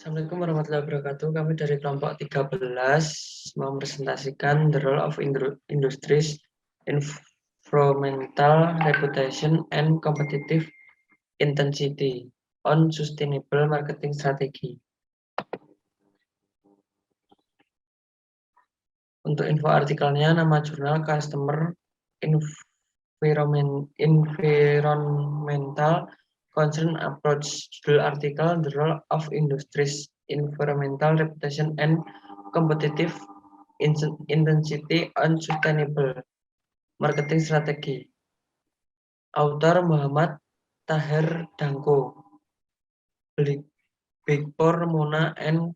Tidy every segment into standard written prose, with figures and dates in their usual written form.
Assalamualaikum warahmatullahi wabarakatuh. Kami dari kelompok 13 mempresentasikan the role of industries, environmental reputation, and competitive intensity on sustainable marketing strategy. Untuk info artikelnya, nama jurnal Customer Environmental Concern Approach. Judul artikel The Role of Industries, Environmental Reputation, and Competitive Intensity on Sustainable Marketing Strategy. Autor Muhammad Tahir Dangko, Big Four Mona and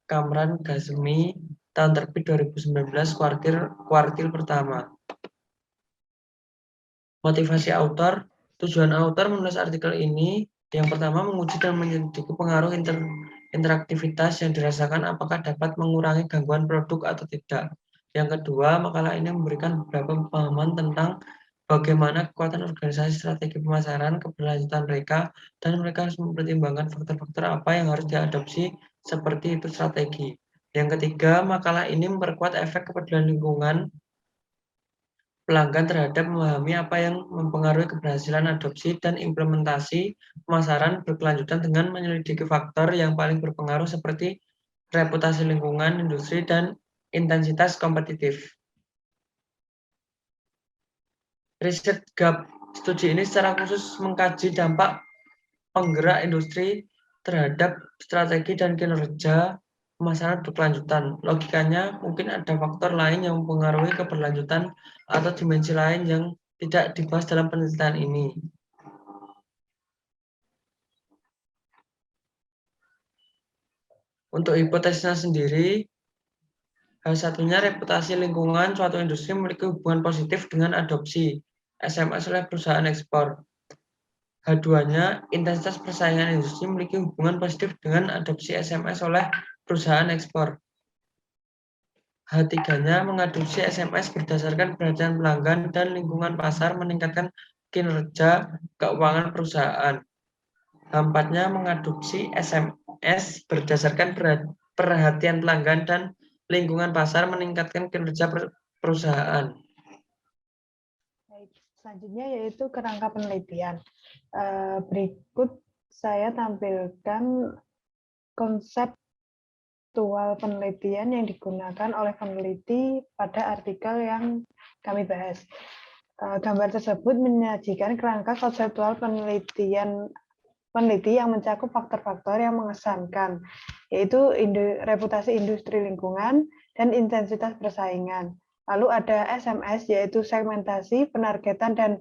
Kamran Ghazmi, tahun terbit 2019, kuartil pertama. Motivasi autor, tujuan autor menulis artikel ini, yang pertama menguji dan menyelidiki pengaruh interaktivitas yang dirasakan apakah dapat mengurangi gangguan produk atau tidak. Yang kedua, makalah ini memberikan beberapa pemahaman tentang bagaimana kekuatan organisasi, strategi pemasaran, keberlanjutan mereka, dan mereka harus mempertimbangkan faktor-faktor apa yang harus diadopsi seperti itu strategi. Yang ketiga, makalah ini memperkuat efek kepedulian lingkungan pelanggan terhadap memahami apa yang mempengaruhi keberhasilan adopsi dan implementasi pemasaran berkelanjutan dengan menyelidiki faktor yang paling berpengaruh seperti reputasi lingkungan, industri, dan intensitas kompetitif. Riset Gap studi ini secara khusus mengkaji dampak penggerak industri terhadap strategi dan kinerja pemasaran berkelanjutan. Logikanya, mungkin ada faktor lain yang mempengaruhi keberlanjutan atau dimensi lain yang tidak dibahas dalam penelitian ini. Untuk hipotesisnya sendiri, satunya reputasi lingkungan suatu industri memiliki hubungan positif dengan adopsi SMS oleh perusahaan ekspor. H2-nya, intensitas persaingan industri memiliki hubungan positif dengan adopsi SMS oleh perusahaan ekspor. H3-nya, mengadopsi SMS berdasarkan perhatian pelanggan dan lingkungan pasar meningkatkan kinerja keuangan perusahaan. H4-nya, mengadopsi SMS berdasarkan perhatian pelanggan dan lingkungan pasar meningkatkan kinerja perusahaan. Selanjutnya yaitu kerangka penelitian. Berikut saya tampilkan konseptual penelitian yang digunakan oleh peneliti pada artikel yang kami bahas. Gambar tersebut menyajikan kerangka konseptual peneliti yang mencakup faktor-faktor yang mengesankan, yaitu reputasi industri lingkungan dan intensitas persaingan. Lalu ada SMS, yaitu segmentasi, penargetan, dan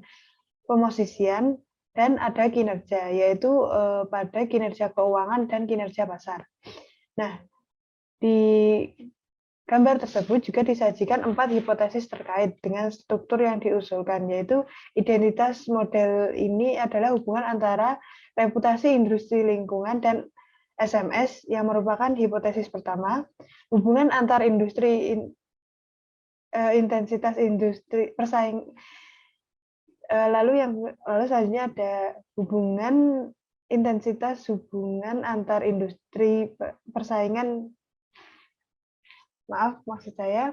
pemosisian, dan ada kinerja, yaitu pada kinerja keuangan dan kinerja pasar. Nah, di gambar tersebut juga disajikan 4 hipotesis terkait dengan struktur yang diusulkan, yaitu identitas model ini adalah hubungan antara reputasi industri lingkungan dan SMS yang merupakan hipotesis pertama, hubungan antar industri intensitas industri lalu selanjutnya ada hubungan intensitas hubungan antar industri persaingan. Maksud saya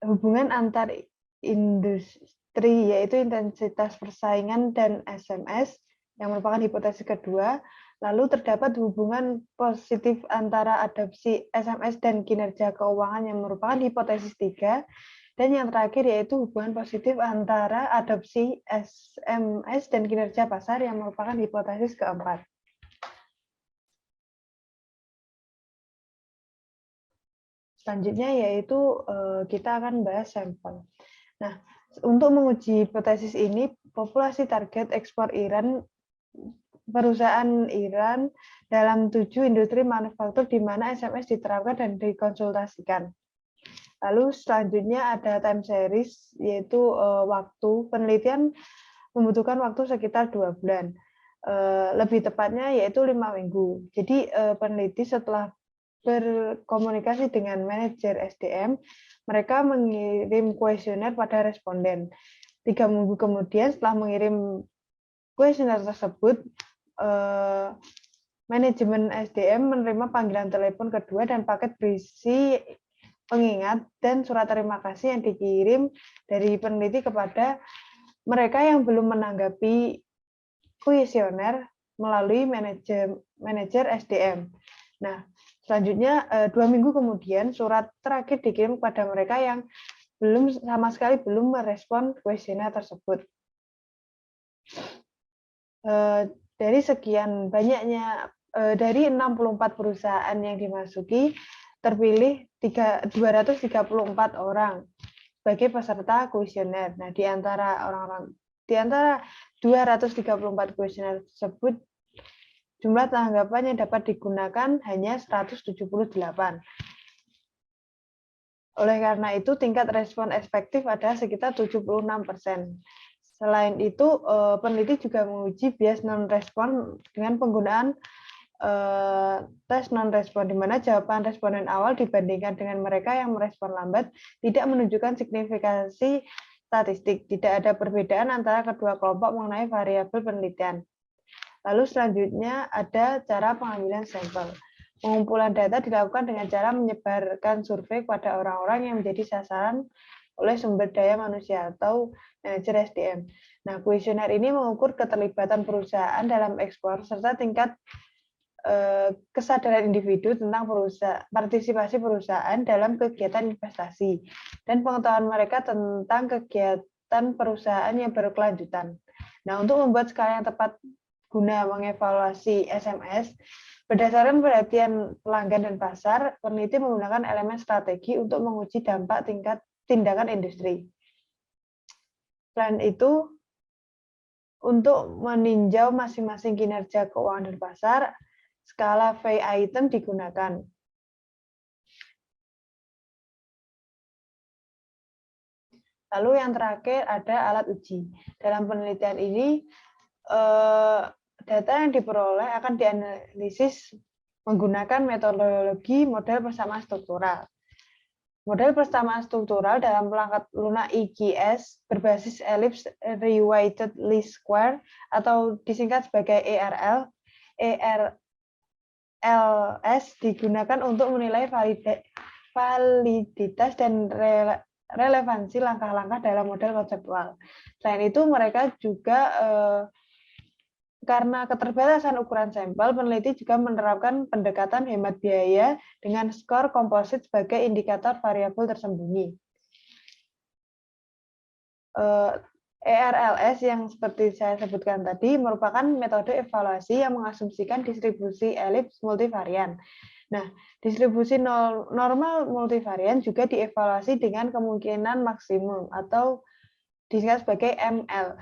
hubungan antar industri, yaitu intensitas persaingan dan SMS yang merupakan hipotesis kedua. Lalu terdapat hubungan positif antara adopsi SMS dan kinerja keuangan yang merupakan hipotesis 3. Dan yang terakhir yaitu hubungan positif antara adopsi SMS dan kinerja pasar yang merupakan hipotesis keempat. Selanjutnya yaitu kita akan bahas sampel. Nah, untuk menguji hipotesis ini, populasi target ekspor Iran, perusahaan Iran dalam 7 industri manufaktur di mana SMS diterapkan dan dikonsultasikan. Lalu selanjutnya ada time series, yaitu waktu penelitian membutuhkan waktu sekitar 2 bulan. Lebih tepatnya yaitu 5 minggu. Jadi peneliti setelah berkomunikasi dengan manajer SDM, mereka mengirim kuesioner pada responden. 3 minggu kemudian setelah mengirim kuesioner tersebut, Manajemen SDM menerima panggilan telepon kedua dan paket berisi pengingat dan surat terima kasih yang dikirim dari peneliti kepada mereka yang belum menanggapi kuesioner melalui manajer SDM. Nah, selanjutnya 2 minggu kemudian surat terakhir dikirim kepada mereka yang sama sekali belum merespon kuesioner tersebut. Dari sekian banyaknya dari 64 perusahaan yang dimasuki, terpilih 234 orang sebagai peserta kuesioner. Nah, di antara 234 kuesioner tersebut, jumlah tanggapan yang dapat digunakan hanya 178. Oleh karena itu, tingkat respon efektif adalah sekitar 76%. Selain itu, peneliti juga menguji bias non-respon dengan penggunaan tes non-respon, di mana jawaban responden awal dibandingkan dengan mereka yang merespon lambat tidak menunjukkan signifikansi statistik. Tidak ada perbedaan antara kedua kelompok mengenai variabel penelitian. Lalu selanjutnya ada cara pengambilan sampel. Pengumpulan data dilakukan dengan cara menyebarkan survei kepada orang-orang yang menjadi sasaran oleh sumber daya manusia atau manajer SDM. Nah, kuesioner ini mengukur keterlibatan perusahaan dalam ekspor serta tingkat kesadaran individu tentang partisipasi perusahaan dalam kegiatan investasi dan pengetahuan mereka tentang kegiatan perusahaan yang berkelanjutan. Nah, untuk membuat skala yang tepat guna mengevaluasi SMS, berdasarkan perhatian pelanggan dan pasar, peneliti menggunakan elemen strategi untuk menguji dampak tingkat tindakan industri. Selain itu, untuk meninjau masing-masing kinerja keuangan dan pasar, skala VI item digunakan. Lalu yang terakhir ada alat uji. Dalam penelitian ini, data yang diperoleh akan dianalisis menggunakan metodologi model persamaan struktural. Model persamaan struktural dalam perangkat lunak IGS berbasis ellipse reweighted least square atau disingkat sebagai ERL. ERLS digunakan untuk menilai validitas dan relevansi langkah-langkah dalam model konseptual. Selain itu, mereka juga karena keterbatasan ukuran sampel, peneliti juga menerapkan pendekatan hemat biaya dengan skor komposit sebagai indikator variabel tersembunyi. ERLS yang seperti saya sebutkan tadi merupakan metode evaluasi yang mengasumsikan distribusi elips multivarian. Nah, distribusi normal multivarian juga dievaluasi dengan kemungkinan maksimum atau disingkat sebagai ML.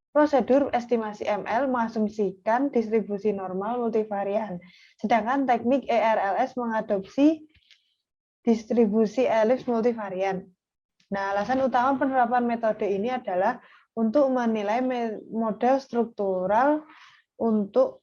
Prosedur estimasi ML mengasumsikan distribusi normal multivarian, sedangkan teknik ERLS mengadopsi distribusi elips multivarian. Nah, alasan utama penerapan metode ini adalah untuk menilai model struktural untuk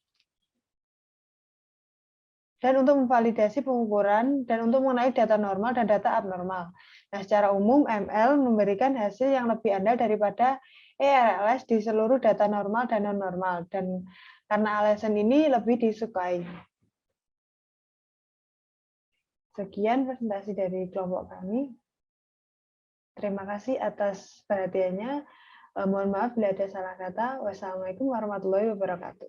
memvalidasi pengukuran dan untuk mengenai data normal dan data abnormal. Nah, secara umum ML memberikan hasil yang lebih andal daripada ERLS di seluruh data normal dan non-normal, dan karena alasan ini lebih disukai. Sekian presentasi dari kelompok kami. Terima kasih atas perhatiannya. Mohon maaf bila ada salah kata. Wassalamualaikum warahmatullahi wabarakatuh.